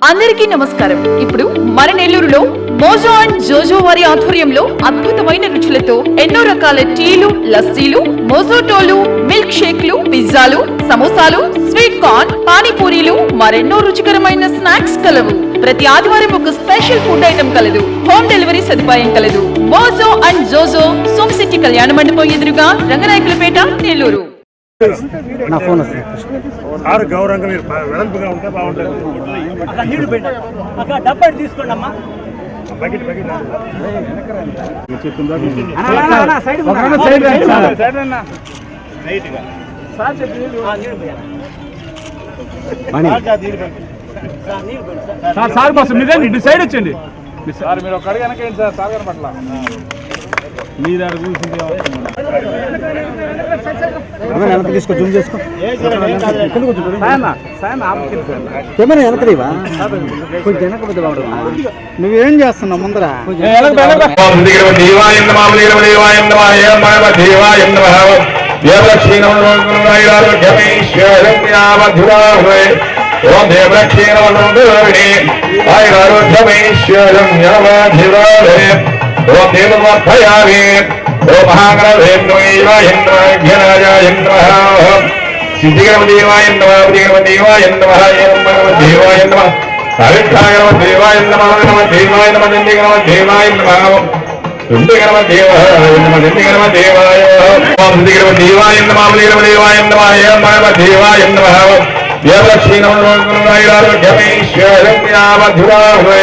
అందరికీ నమస్కారం. ఇప్పుడు మన నెల్లూరులో మోజో అండ్ జోజో వారి ఆధ్వర్యంలో అద్భుతమైన రుచులతో ఎన్నో రకాల టీలు, లస్సీలు, మోజోటోలు, మిల్క్ షేక్లు, పిజ్జాలు, సమోసాలు, స్వీట్ కార్న్, పానీపూరీలు, మరెన్నో రుచికరమైన స్నాక్స్ కలవు. ప్రతి ఆదివారం ఒక స్పెషల్ ఫుడ్ ఐటమ్ కలదు. హోమ్ డెలివరీ సదుపాయం కలదు. మోజో అండ్ జోజో, సోమ్ సిటీ కళ్యాణ మండపం ఎదురుగా, రంగనాయకులపేట, నెల్లూరు. నా ఫోన్ వస్తుంది గౌరవంగా మీరు వెడల్పుగా ఉంటే బాగుంటుంది. నీళ్లు పెట్ట అక్కడ డబ్బా తీసుకోండి అమ్మా. సార్ కోసం మీరే సైడ్ వచ్చండి సార్. మీరు ఒక అడిగి వెనకేంటి సార్? సార్ కనపట్ల మీరు అక్కడ కూర్చుంటే వెనక తీసుకో, జూమ్ చేసుకో. కెమెరా వెనకదివా కొంచెం వెనకపోతే బాగుంటుంది. నువ్వేం చేస్తున్నావు ముందర? ఓం దేవమధ్యామి ఓం మహాగణాయ సిద్ధిగణదేవాయ నమః దేవాయ నమః దేవాయ నమః హరిష్ఠాగణ దేవాయ నమః దేవాయ నమః నందిగణ దేవాయ నమః తుండిగణ దేవాయ నమః నందిగణ దేవాయ ఓం నందిగణ దేవాయ నమః దేవాయ నమః దేవాయ నమః దేవలక్ష్మీనారాయణ మధురాహ్వే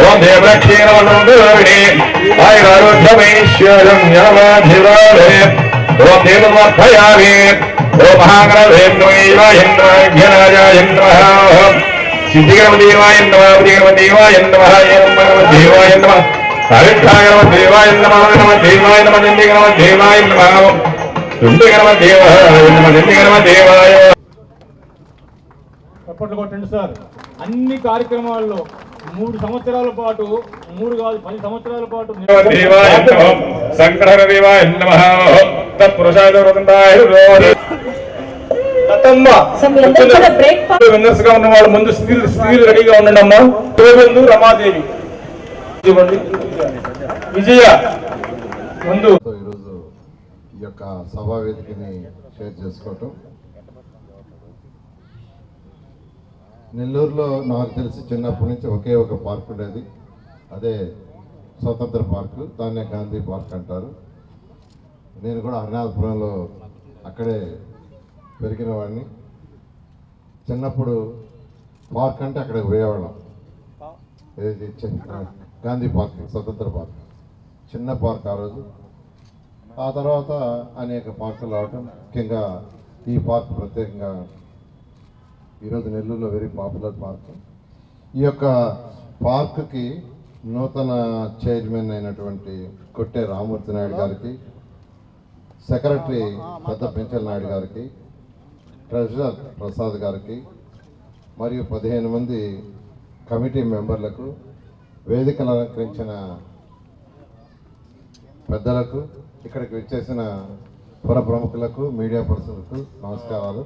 ఓం దేవలక్ష్మీనారాయణే ఆయురారోగ్యమేశ్వరం జ్ఞానాధిరాలే ఓం దేవమధ్యామి ఓం మహాగణాయ సిద్ధిగణదేవాయ నమః దేవాయ నమః దేవాయ నమః హరిష్ఠాగణ దేవాయ నమః దేవాయ నమః నందిగణ దేవాయ నమః తుండిగణ దేవాయ నమః నందిగణ దేవాయ. చప్పట్లు కొట్టండి సార్. అన్ని కార్యక్రమాల్లో 3 సంవత్సరాల పాటు, 3 కాదు 10 సంవత్సరాల పాటు సంకట దేవాయ నమః విన్నర్స్ గా ఉన్న వాళ్ళు ముందు స్త్రీలు రెడీగా ఉండండి అమ్మా. గోవిందు, రమాదేవి, విజయ ముందు. ఈరోజు ఈ యొక్క సభా వేదికని షేర్ చేసుకోవటం, నెల్లూరులో నాకు తెలిసి చిన్నప్పటి నుంచి ఒకే ఒక పార్క్ ఉండేది, అదే స్వతంత్ర పార్కు, దాన్నే గాంధీ పార్క్ అంటారు. నేను కూడా హరినాథపురంలో అక్కడే పెరిగిన వాడిని. చిన్నప్పుడు పార్క్ అంటే అక్కడికి పోయేవాళ్ళం. ఏది గాంధీ పార్క్, స్వతంత్ర పార్క్, చిన్న పార్క్ ఆ రోజు. ఆ తర్వాత అనేక పార్కులు రావటం, ముఖ్యంగా ఈ పార్క్ ప్రత్యేకంగా ఈరోజు నెల్లూరులో వెరీ పాపులర్ పార్క్. ఈ యొక్క పార్క్కి నూతన చైర్మన్ అయినటువంటి కొట్టే రామూర్తి నాయుడు గారికి, సెక్రటరీ పెద్ద పెంచల నాయుడు గారికి, ట్రెజరర్ ప్రసాద్ గారికి, మరియు 15 మంది కమిటీ మెంబర్లకు, వేదికలు అలంకరించిన పెద్దలకు, ఇక్కడికి వచ్చేసిన పుర ప్రముఖులకు, మీడియా పర్సన్లకు నమస్కారాలు.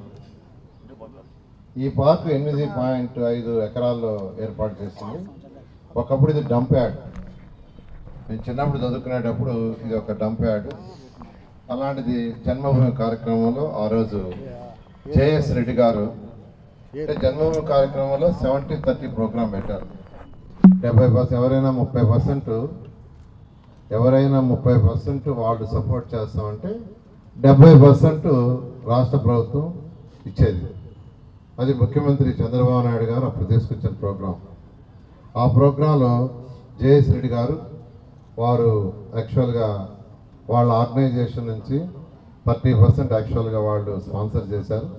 ఈ పార్క్ 8.5 ఎకరాల్లో ఏర్పాటు చేసింది. ఒకప్పుడు ఇది డంప్ యార్డ్. నేను చిన్నప్పుడు చదువుకునేటప్పుడు ఇది ఒక డంప్ యార్డ్. అలాంటిది జన్మభూమి కార్యక్రమంలో ఆ రోజు జేఎస్ రెడ్డి గారు జన్మభూమి కార్యక్రమంలో 70-30 ప్రోగ్రాం పెట్టారు. 70% ఎవరైనా 30% వాళ్ళు సపోర్ట్ చేస్తామంటే 70% రాష్ట్ర ప్రభుత్వం ఇచ్చేది. అది ముఖ్యమంత్రి చంద్రబాబు నాయుడు గారు అప్పుడు తీసుకొచ్చిన ప్రోగ్రాం. ఆ ప్రోగ్రాంలో జేఎస్ రెడ్డి గారు వారు యాక్చువల్గా వాళ్ళ ఆర్గనైజేషన్ నుంచి 30% యాక్చువల్గా వాళ్ళు స్పాన్సర్ చేశారు.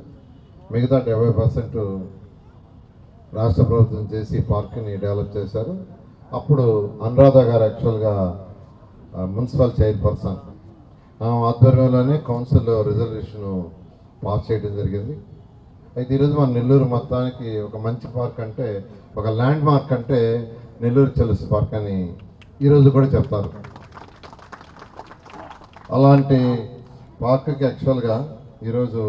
మిగతా 70% రాష్ట్ర ప్రభుత్వం చేసి పార్క్ని డెవలప్ చేశారు. అప్పుడు అనురాధ గారు యాక్చువల్గా మున్సిపల్ చైర్పర్సన్ ఆధ్వర్యంలోనే కౌన్సిల్లో రిజర్వేషన్ పాస్ చేయడం జరిగింది. అయితే ఈరోజు మన నెల్లూరు మొత్తానికి ఒక మంచి పార్క్ అంటే, ఒక ల్యాండ్ మార్క్ అంటే నెల్లూరు చెలుసు పార్క్ అని ఈరోజు కూడా చెప్తారు. అలాంటి పార్క్కి యాక్చువల్గా ఈరోజు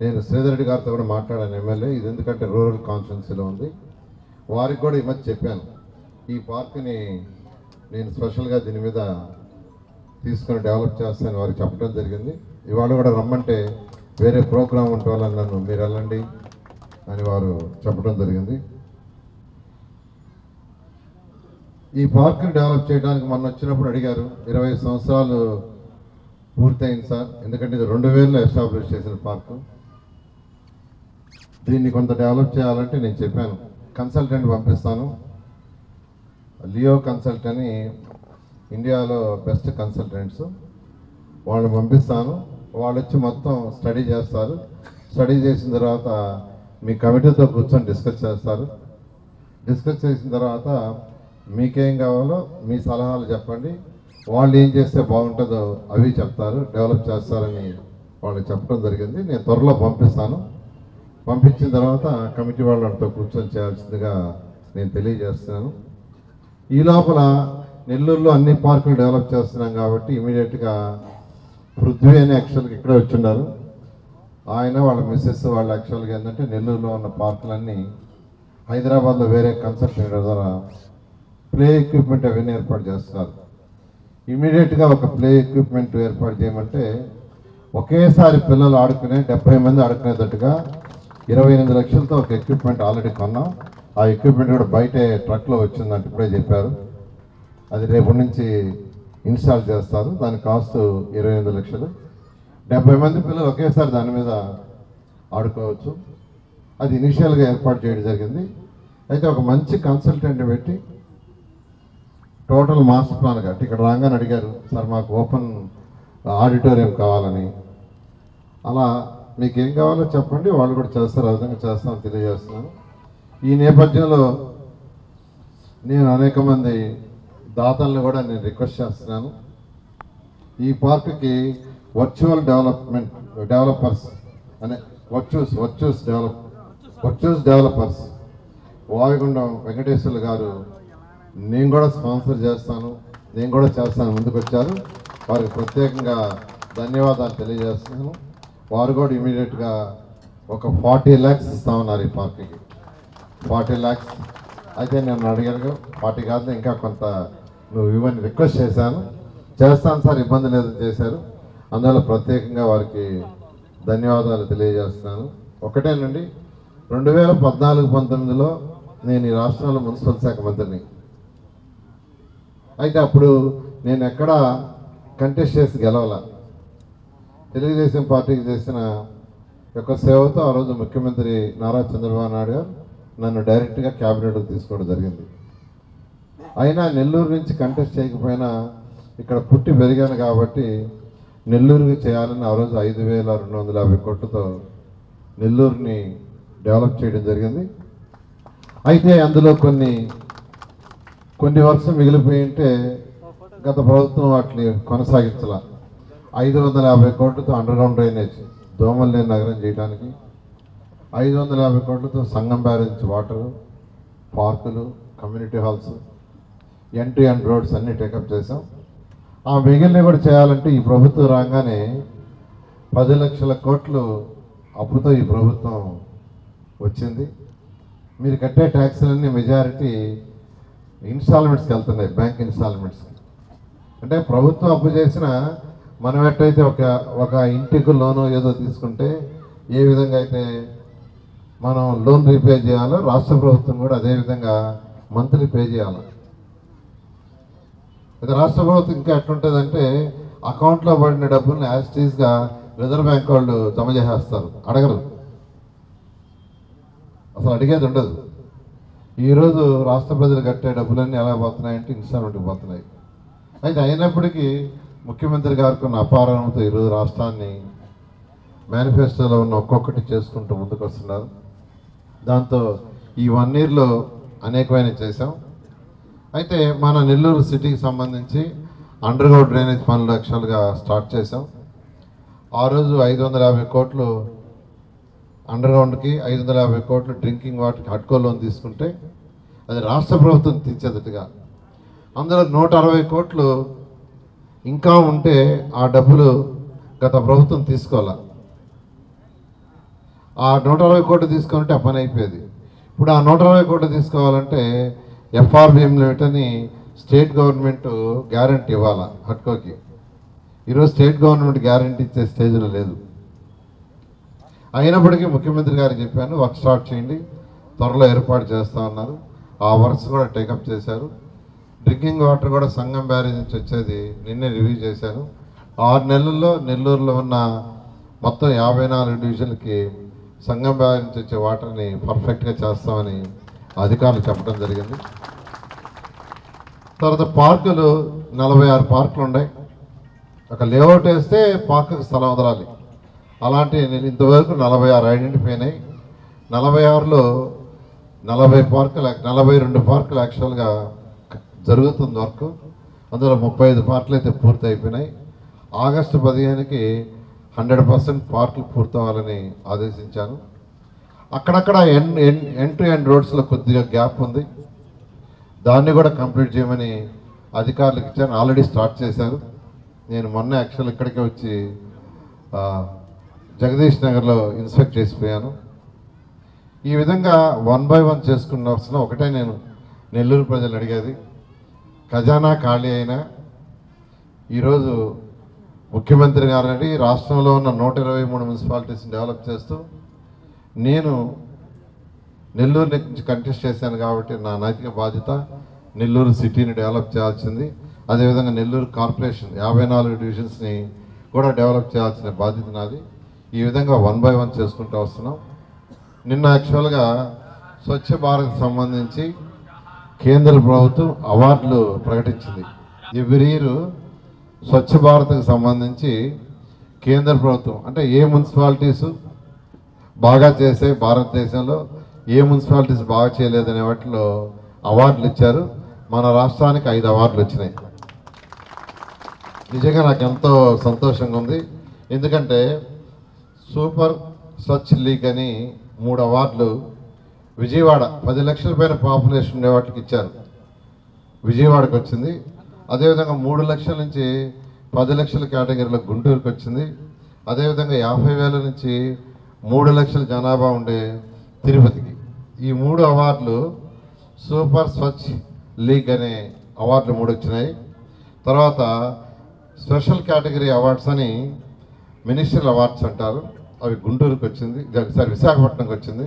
నేను శ్రీధర్ రెడ్డి గారితో కూడా మాట్లాడాను, ఎమ్మెల్యే. ఇది ఎందుకంటే రూరల్ కాన్స్టిట్యున్సీలో ఉంది. వారికి కూడా ఈ మధ్య చెప్పాను, ఈ పార్క్ని నేను స్పెషల్గా దీని మీద తీసుకొని డెవలప్ చేస్తానని వారికి చెప్పడం జరిగింది. ఇవాళ కూడా రమ్మంటే వేరే ప్రోగ్రాం ఉంటే వల్ల నన్ను మీరు వెళ్ళండి అని వారు చెప్పడం జరిగింది. ఈ పార్క్ని డెవలప్ చేయడానికి మొన్న వచ్చినప్పుడు అడిగారు, 20 సంవత్సరాలు పూర్తయింది సార్, ఎందుకంటే ఇది 2000లో ఎస్టాబ్లిష్ చేసిన పార్కు, దీన్ని కొంత డెవలప్ చేయాలంటే నేను చెప్పాను కన్సల్టెంట్ పంపిస్తాను, లియో కన్సల్ట్ అని ఇండియాలో బెస్ట్ కన్సల్టెంట్స్, వాళ్ళని పంపిస్తాను, వాళ్ళు వచ్చి మొత్తం స్టడీ చేస్తారు, స్టడీ చేసిన తర్వాత మీ కమిటీతో కూర్చొని డిస్కస్ చేస్తారు, డిస్కస్ చేసిన తర్వాత మీకేం కావాలో మీ సలహాలు చెప్పండి, వాళ్ళు ఏం చేస్తే బాగుంటుందో అవి చెప్తారు, డెవలప్ చేస్తారని వాళ్ళకి చెప్పడం జరిగింది. నేను త్వరలో పంపిస్తాను, పంపించిన తర్వాత కమిటీ వాళ్ళతో కూర్చొని చేయాల్సిందిగా నేను తెలియజేస్తున్నాను. ఈ లోపల నెల్లూరులో అన్ని పార్కులు డెవలప్ చేస్తున్నాం కాబట్టి ఇమీడియట్గా పృథ్వీ అని యాక్చువల్గా ఇక్కడే వచ్చిన్నారు, ఆయన వాళ్ళ మిస్సెస్ వాళ్ళు యాక్చువల్గా ఏంటంటే నెల్లూరులో ఉన్న పార్కులన్నీ హైదరాబాద్లో వేరే కన్సల్టెంట్ ద్వారా ప్లే ఎక్విప్మెంట్ అవన్నీ ఏర్పాటు చేస్తున్నారు. ఇమీడియట్గా ఒక ప్లే ఎక్విప్మెంట్ ఏర్పాటు చేయమంటే ఒకేసారి పిల్లలు ఆడుకునే 70 మంది ఆడుకునేటట్టుగా 28 లక్షలతో ఒక ఎక్విప్మెంట్ ఆల్రెడీ కొన్నాం. ఆ ఎక్విప్మెంట్ కూడా బయటే ట్రక్లో వచ్చిందంటే ఇప్పుడే చెప్పారు, అది రేపటి నుంచి ఇన్స్టాల్ చేస్తారు, దాని కాస్ట్ 28 లక్షలు. 70 మంది పిల్లలు ఒకేసారి దాని మీద ఆడుకోవచ్చు. అది ఇనిషియల్గా ఏర్పాటు చేయడం జరిగింది. అయితే ఒక మంచి కన్సల్టెంట్ పెట్టి టోటల్ మాస్టర్ ప్లాన్ కట్టి ఇక్కడ రాగానే అడిగారు, సార్ మాకు ఓపెన్ ఆడిటోరియం కావాలని. అలా మీకు ఏం కావాలో చెప్పండి, వాళ్ళు కూడా చేస్తారు, ఆ విధంగా చేస్తామని తెలియజేస్తున్నాను. ఈ నేపథ్యంలో నేను అనేక మంది దాతలను కూడా నేను రిక్వెస్ట్ చేస్తున్నాను, ఈ పార్కుకి వర్చువల్ డెవలపర్స్ అనే వర్చ్యూస్ డెవలపర్స్ వాయుగుండం వెంకటేశ్వర్లు గారు నేను కూడా స్పాన్సర్ చేస్తాను, నేను కూడా చేస్తాను ముందుకు వచ్చారు, వారికి ప్రత్యేకంగా ధన్యవాదాలు తెలియజేస్తున్నాను. వారు కూడా ఇమీడియట్గా ఒక 40 lakhs ఇస్తామన్నారు ఈ పార్క్కి, 40 lakhs. అయితే నేను అడిగాను 40 కాదు ఇంకా కొంత నువ్వు ఇవన్నీ రిక్వెస్ట్ చేశాను, చేస్తాను సార్ ఇబ్బంది లేదని చేశారు. అందువల్ల ప్రత్యేకంగా వారికి ధన్యవాదాలు తెలియజేస్తున్నాను. ఒకటేనండి, 2014-19లో నేను ఈ రాష్ట్రంలో మున్సిపల్ శాఖ మంత్రిని. అయితే అప్పుడు నేను ఎక్కడా కంటెస్ట్ చేసి గెలవాల, తెలుగుదేశం పార్టీకి చేసిన యొక్క సేవతో ఆ రోజు ముఖ్యమంత్రి నారా చంద్రబాబు నాయుడు గారు నన్ను డైరెక్ట్గా క్యాబినెట్కి తీసుకోవడం జరిగింది. అయినా నెల్లూరు నుంచి కంటెస్ట్ చేయకపోయినా ఇక్కడ పుట్టి పెరిగాను కాబట్టి నెల్లూరుకి చేయాలని ఆ రోజు 5,250 కోట్లతో నెల్లూరుని డెవలప్ చేయడం జరిగింది. అయితే అందులో కొన్ని వర్షం మిగిలిపోయి ఉంటే గత ప్రభుత్వం వాటిని కొనసాగించాల. 550 కోట్లతో అండర్గ్రౌండ్ డ్రైనేజ్ దోమల్లేని నగరం చేయడానికి, 550 కోట్లతో సంగం బ్యారేజ్ వాటరు, పార్కులు, community halls, entry and roads అన్నీ టేకప్ చేసాం. ఆ మిగిలినవి కూడా చేయాలంటే ఈ ప్రభుత్వం రాగానే 10 లక్షల కోట్లు అప్పుతో ఈ ప్రభుత్వం వచ్చింది. మీరు కట్టే ట్యాక్స్లన్నీ మెజారిటీ ఇన్స్టాల్మెంట్స్కి వెళ్తున్నాయి, బ్యాంక్ ఇన్స్టాల్మెంట్స్కి. అంటే ప్రభుత్వం అప్పు చేసిన మనం ఎట్టయితే ఒక ఇంటికి లోను ఏదో తీసుకుంటే ఏ విధంగా అయితే మనం లోన్ రీపే చేయాలో రాష్ట్ర ప్రభుత్వం కూడా అదేవిధంగా మంత్లీ పే చేయాలి. ఇది రాష్ట్ర ప్రభుత్వం ఇంకా ఎట్లుంటుందంటే అకౌంట్లో పడిన డబ్బుల్ని యాస్టీస్గా రిజర్వ్ బ్యాంక్ వాళ్ళు జమ చేసేస్తారు, అడగరు, అసలు అడిగేది ఉండదు. ఈరోజు రాష్ట్ర ప్రజలు కట్టే డబ్బులన్నీ ఎలా పోతున్నాయంటే ఇన్స్టాల్మెంట్కి పోతున్నాయి. అయితే అయినప్పటికీ ముఖ్యమంత్రి గారికి ఉన్న అపారణంతో ఈరోజు రాష్ట్రాన్ని మేనిఫెస్టోలో ఉన్న ఒక్కొక్కటి చేసుకుంటూ ముందుకు వస్తున్నారు. దాంతో ఈ 1 yearలో అనేకమైన చేశాం. అయితే మన నెల్లూరు సిటీకి సంబంధించి అండర్గ్రౌండ్ డ్రైనేజ్ పనులు యాక్చువల్గా స్టార్ట్ చేశాం. ఆ రోజు 550 కోట్లు అండర్గ్రౌండ్కి, 550 కోట్లు డ్రింకింగ్ వాటర్కి హడ్కో లోన్ తీసుకుంటే అది రాష్ట్ర ప్రభుత్వం తీర్చేదట్టుగా, అందులో 160 కోట్లు ఇంకా ఉంటే ఆ డబ్బులు గత ప్రభుత్వం తీసుకోవాలి. ఆ 160 కోట్లు తీసుకుంటే ఆ పని అయిపోయేది. ఇప్పుడు ఆ 120 కోట్లు తీసుకోవాలంటే ఎఫ్ఆర్బిఎం లిమిట్ని స్టేట్ గవర్నమెంట్ గ్యారంటీ ఇవ్వాలి హట్కోకి. ఈరోజు స్టేట్ గవర్నమెంట్ గ్యారంటీ ఇచ్చే స్టేజ్లో లేదు. అయినప్పటికీ ముఖ్యమంత్రి గారికి చెప్పాను, వర్క్ స్టార్ట్ చేయండి, త్వరలో ఏర్పాటు చేస్తా ఉన్నారు. ఆ వర్క్స్ కూడా టేకప్ చేశారు. డ్రింకింగ్ వాటర్ కూడా సంగం బ్యారేజ్ నుంచి వచ్చేది నిన్నే రివ్యూ చేశాను. 6 నెలల్లో నెల్లూరులో ఉన్న మొత్తం 54 డివిజన్లకి సంగం బ్యారేజ్ నుంచి వచ్చే వాటర్ని పర్ఫెక్ట్గా చేస్తామని అధికారులు చెప్పడం జరిగింది. తర్వాత పార్కులు 46 పార్కులు ఉన్నాయి. ఒక లేఅవుట్ వేస్తే పార్కుకి స్థలం వదలాలి. అలాంటి నేను ఇంతవరకు 46 ఐడెంటిఫై అయినాయి. 46లో 40 పార్కులు 42 పార్కులు యాక్చువల్గా జరుగుతుంది వర్క్. అందులో 35 పార్కులు అయితే పూర్తి అయిపోయినాయి. ఆగస్టు 15కి 100% పార్కులు పూర్తవ్వాలని ఆదేశించాను. అక్కడక్కడ ఎండ్ టు ఎండ్ రోడ్స్లో కొద్దిగా గ్యాప్ ఉంది, దాన్ని కూడా కంప్లీట్ చేయమని అధికారులకు ఇచ్చాను. ఆల్రెడీ స్టార్ట్ చేశారు. నేను మొన్న యాక్చువల్ ఇక్కడికే వచ్చి జగదీష్ నగర్లో ఇన్స్పెక్ట్ చేసిపోయాను. ఈ విధంగా 1 by 1 చేసుకున్న వస్తున్నా. ఒకటే నేను నెల్లూరు ప్రజలు అడిగేది, ఖజానా ఖాళీ అయినా ఈరోజు ముఖ్యమంత్రి గారిని రాష్ట్రంలో ఉన్న 123 మున్సిపాలిటీస్ని డెవలప్ చేస్తూ నేను నెల్లూరు నుంచి కంటెస్ట్ చేశాను కాబట్టి నా నైతిక బాధ్యత నెల్లూరు సిటీని డెవలప్ చేయాల్సింది. అదేవిధంగా నెల్లూరు కార్పొరేషన్ 54 డివిజన్స్ని కూడా డెవలప్ చేయాల్సిన బాధ్యత నాది. ఈ విధంగా 1 by 1 చేసుకుంటూ వస్తున్నాం. నిన్న యాక్చువల్గా స్వచ్ఛ భారత్ సంబంధించి కేంద్ర ప్రభుత్వం అవార్డులు ప్రకటించింది. ఎవ్రీ ఇయర్ స్వచ్ఛ భారత్కి సంబంధించి కేంద్ర ప్రభుత్వం అంటే ఏ మున్సిపాలిటీసు బాగా చేసే భారతదేశంలో ఏ మున్సిపాలిటీస్ బాగా చేయలేదనే వాటిలో అవార్డులు ఇచ్చారు. మన రాష్ట్రానికి 5 అవార్డులు వచ్చినాయి. నిజంగా నాకు ఎంతో సంతోషంగా ఉంది. ఎందుకంటే సూపర్ స్వచ్ఛ లీగ్ అని 3 అవార్డులు విజయవాడ 10 లక్షల పైన పాపులేషన్ ఉండే వాటికి ఇచ్చారు. విజయవాడకు వచ్చింది. అదేవిధంగా 3 లక్షల నుంచి 10 లక్షల కేటగిరీలో గుంటూరుకు వచ్చింది. అదేవిధంగా 50,000 నుంచి 3 లక్షల జనాభా ఉండే తిరుపతికి. ఈ 3 అవార్డులు సూపర్ స్వచ్ఛ లీగ్ అనే అవార్డులు 3 వచ్చినాయి. తర్వాత స్పెషల్ కేటగిరీ అవార్డ్స్ అని మినిస్ట్రియల్ అవార్డ్స్ అంటారు, అవి గుంటూరుకు వచ్చింది, విశాఖపట్నంకి వచ్చింది,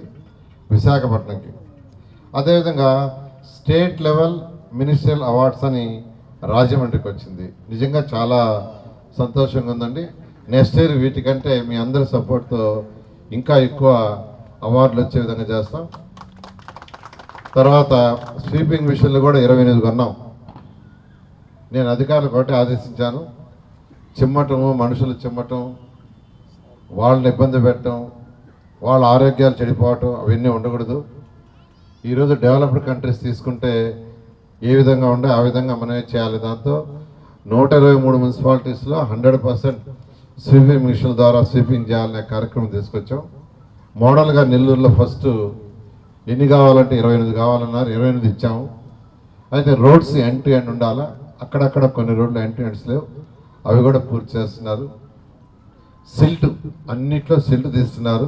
విశాఖపట్నంకి. అదేవిధంగా స్టేట్ లెవెల్ మినిస్ట్రియల్ అవార్డ్స్ అని రాజమండ్రికి వచ్చింది. నిజంగా చాలా సంతోషంగా ఉందండి. నెక్స్ట్ ఇయర్ వీటికంటే మీ అందరి సపోర్ట్తో ఇంకా ఎక్కువ అవార్డులు వచ్చే విధంగా చేస్తాం. తర్వాత స్వీపింగ్ విషయంలో కూడా 28 కొన్నాం. నేను అధికారులకు ఒకటి ఆదేశించాను, చిమ్మటము, మనుషులు చిమ్మటం, వాళ్ళని ఇబ్బంది పెట్టడం, వాళ్ళ ఆరోగ్యాలు చెడిపోవటం అవన్నీ ఉండకూడదు. ఈరోజు డెవలప్డ్ కంట్రీస్ తీసుకుంటే ఏ విధంగా ఉండే ఆ విధంగా మనమే చేయాలి. దాంతో 123 మున్సిపాలిటీస్లో 100% స్వీపింగ్ మిషన్ ద్వారా స్వీపింగ్ చేయాలనే కార్యక్రమం తీసుకొచ్చాం. మోడల్గా నెల్లూరులో ఫస్ట్ ఎన్ని కావాలంటే 28 కావాలన్నారు, 28 ఇచ్చాము. అయితే రోడ్స్ ఎండ్ టు ఎండ్ ఉండాలా, అక్కడక్కడ కొన్ని రోడ్లు ఎండ్ టు ఎండ్స్ లేవు, అవి కూడా పూర్తి చేస్తున్నారు. సిల్ట్ అన్నిట్లో సిల్ట్ తీస్తున్నారు.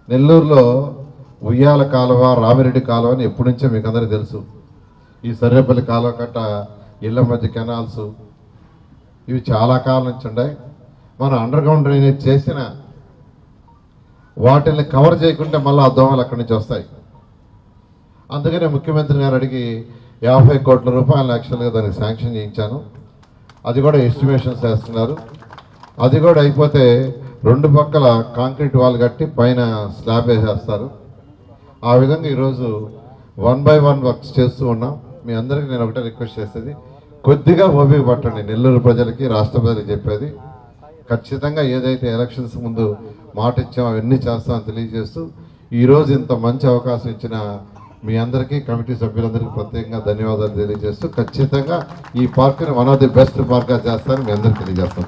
నెల్లూరులో ఉయ్యాల కాలువ, రామిరెడ్డి కాలువ అని ఎప్పటి నుంచో మీకు అందరికీ తెలుసు. ఈ సర్రేపల్లి కాలువ కట్ట, ఇళ్ల మధ్య కెనాల్స్, ఇవి చాలా కాలం నుంచి ఉన్నాయి. మనం అండర్ గ్రౌండ్ డ్రైనేజ్ చేసిన వాటిని కవర్ చేయకుంటే మళ్ళీ ఆ దోమలు అక్కడి నుంచి వస్తాయి. అందుకనే ముఖ్యమంత్రి గారు అడిగి 50 కోట్ల రూపాయలు యాక్చువల్గా దానికి శాంక్షన్ చేయించాను. అది కూడా ఎస్టిమేషన్స్ వేస్తున్నారు. అది కూడా అయిపోతే 2 పక్కల కాంక్రీట్ వాల్ కట్టి పైన స్లాబ్ వేసేస్తారు. ఆ విధంగా ఈరోజు 1 by 1 వర్క్స్ చేస్తూ ఉన్నాం. మీ అందరికీ నేను ఒకటే రిక్వెస్ట్ చేసేది, కొద్దిగా ఓపిక పట్టండి. నెల్లూరు ప్రజలకి, రాష్ట్ర ప్రజలకి చెప్పేది, ఖచ్చితంగా ఏదైతే ఎలక్షన్స్ ముందు మాట ఇచ్చామో అవన్నీ చేస్తామని తెలియజేస్తూ ఈరోజు ఇంత మంచి అవకాశం ఇచ్చిన మీ అందరికీ, కమిటీ సభ్యులందరికీ ప్రత్యేకంగా ధన్యవాదాలు తెలియజేస్తూ ఖచ్చితంగా ఈ పార్క్ని వన్ ఆఫ్ ది బెస్ట్ పార్క్గా చేస్తానని మీ అందరికీ తెలియజేస్తాను.